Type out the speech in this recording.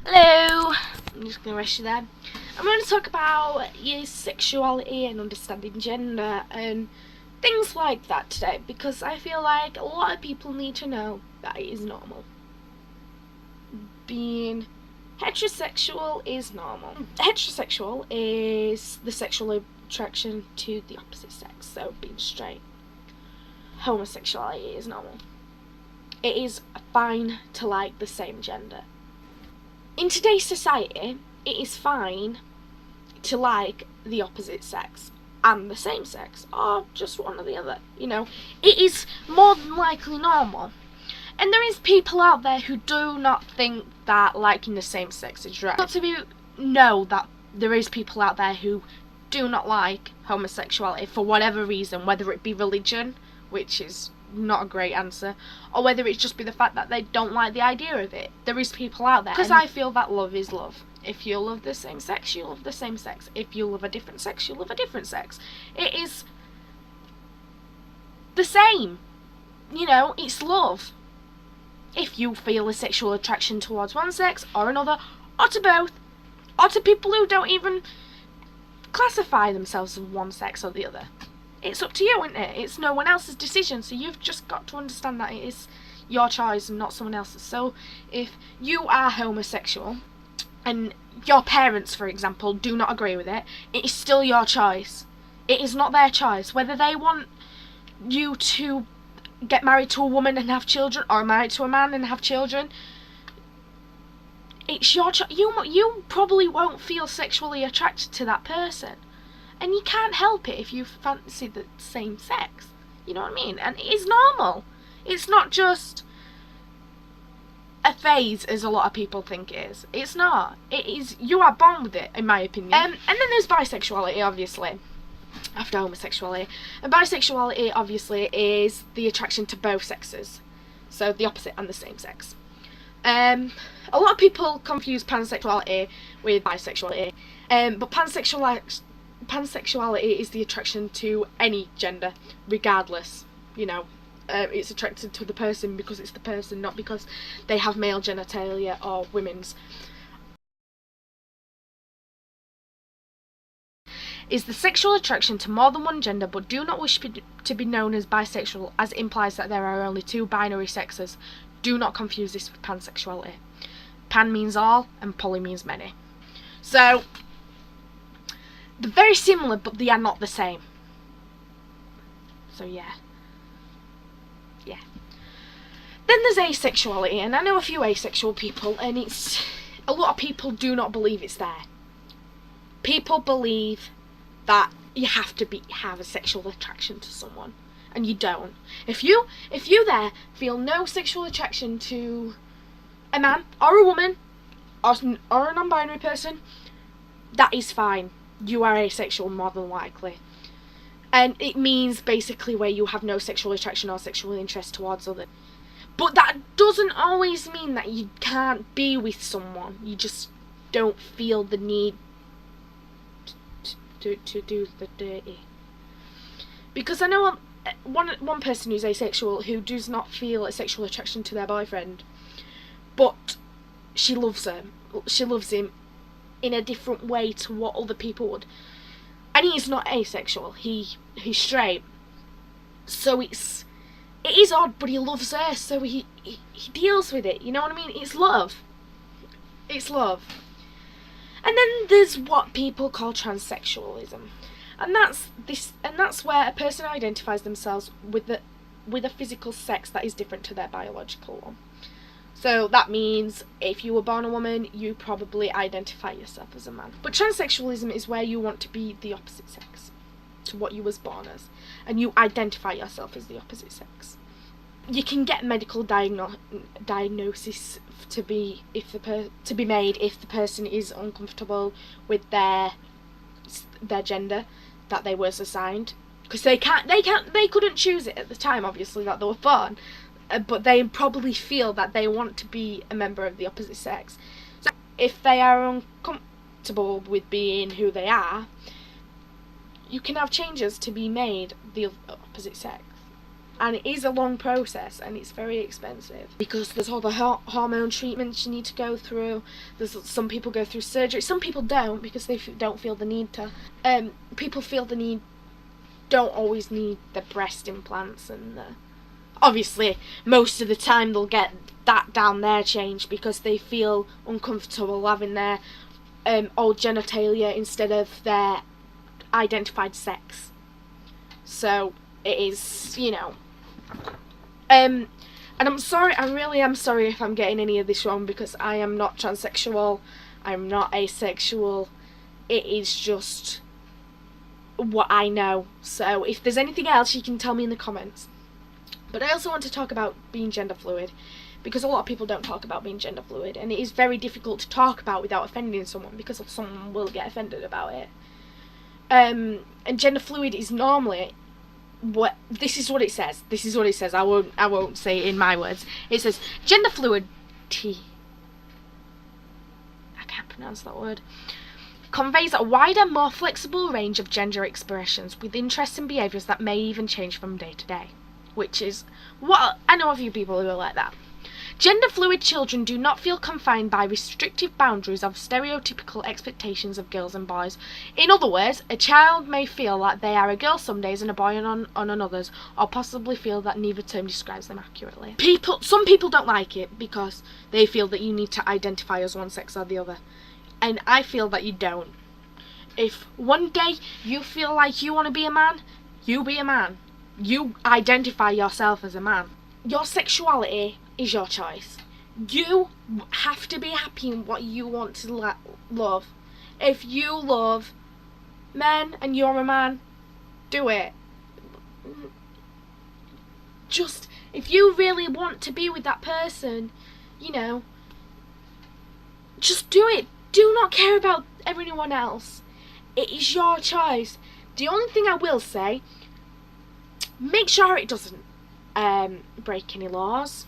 Hello! I'm just going to rush you there. I'm going to talk about your sexuality and understanding gender and things like that today, because I feel like a lot of people need to know that it is normal. Being heterosexual is normal. Heterosexual is the sexual attraction to the opposite sex, so being straight. Homosexuality is normal. It is fine to like the same gender. In today's society, it is fine to like the opposite sex and the same sex, or just one or the other. You know, it is more than likely normal. And there is people out there who do not think that liking the same sex is right. Got to know that there is people out there who do not like homosexuality for whatever reason, whether it be religion, which is not a great answer, or whether it's just be the fact that they don't like the idea of it. There is people out there, because I feel that love is love. If you love the same sex, you love the same sex. If you love a different sex, you love a different sex. It is the same. You know, it's love. If you feel a sexual attraction towards one sex or another, or to both, or to people who don't even classify themselves as one sex or the other, it's up to you, isn't it? It's no one else's decision, so you've just got to understand that it is your choice and not someone else's. So if you are homosexual and your parents, for example, do not agree with it, it is still your choice. It is not their choice. Whether they want you to get married to a woman and have children, or married to a man and have children, it's your choice. You probably won't feel sexually attracted to that person. And you can't help it if you fancy the same sex. You know what I mean? And it is normal. It's not just a phase, as a lot of people think it is. It's not. It is. You are born with it, in my opinion. And then there's bisexuality, obviously, after homosexuality. And bisexuality, obviously, is the attraction to both sexes. So the opposite and the same sex. A lot of people confuse pansexuality with bisexuality. But pansexuality is the attraction to any gender, regardless. You know, it's attracted to the person because it's the person, not because they have male genitalia or women's. Is the sexual attraction to more than one gender, but do not wish to be known as bisexual, as it implies that there are only two binary sexes. Do not confuse this with pansexuality. Pan means all and poly means many. So they're very similar, but they are not the same. So yeah. Then there's asexuality, and I know a few asexual people, and a lot of people do not believe it's there. People believe that you have to have a sexual attraction to someone, and you don't. If you there feel no sexual attraction to a man or a woman or a non-binary person, that is fine. You are asexual more than likely. And it means basically where you have no sexual attraction or sexual interest towards others. But that doesn't always mean that you can't be with someone. You just don't feel the need to do the dirty. Because I know one person who's asexual who does not feel a sexual attraction to their boyfriend, but she loves him. She loves him in a different way to what other people would. And he's not asexual. He's straight. So it is odd, but he loves her, so he deals with it. You know what I mean? It's love. It's love. And then there's what people call transsexualism. And that's where a person identifies themselves with a physical sex that is different to their biological one. So that means if you were born a woman, you probably identify yourself as a man. But transsexualism is where you want to be the opposite sex to what you was born as, and you identify yourself as the opposite sex. You can get medical diagnosis to be made if the person is uncomfortable with their gender that they was assigned, because they couldn't choose it at the time, obviously, that they were born. But they probably feel that they want to be a member of the opposite sex. So if they are uncomfortable with being who they are, you can have changes to be made the opposite sex. and it is a long process, and it's very expensive because there's all the hormone treatments you need to go through. There's some people go through surgery, some people don't because they don't feel the need to. People feel the need, don't always need the breast implants, and obviously most of the time they'll get that down there changed because they feel uncomfortable having their old genitalia instead of their identified sex. So it is, you know. And I'm sorry, I really am sorry if I'm getting any of this wrong, because I am not transsexual, I'm not asexual. It is just what I know. So if there's anything else, you can tell me in the comments. But I also want to talk about being gender fluid, because a lot of people don't talk about being gender fluid, and it is very difficult to talk about without offending someone, because someone will get offended about it. And gender fluid is normally this is what it says. This is what it says. I won't say it in my words. It says gender fluidity. I can't pronounce that word. Conveys a wider, more flexible range of gender expressions with interests and behaviours that may even change from day to day. Which is what I know a few people who are like that. Gender fluid children do not feel confined by restrictive boundaries of stereotypical expectations of girls and boys. In other words, a child may feel that they are a girl some days and a boy on others, or possibly feel that neither term describes them accurately. Some people don't like it because they feel that you need to identify as one sex or the other. And I feel that you don't. If one day you feel like you want to be a man, you be a man. You identify yourself as a man. Your sexuality is your choice. You have to be happy in what you want to love. If you love men and you're a man, do it. Just, if you really want to be with that person, you know, just do it. Do not care about everyone else. It is your choice. The only thing I will say, make sure it doesn't break any laws.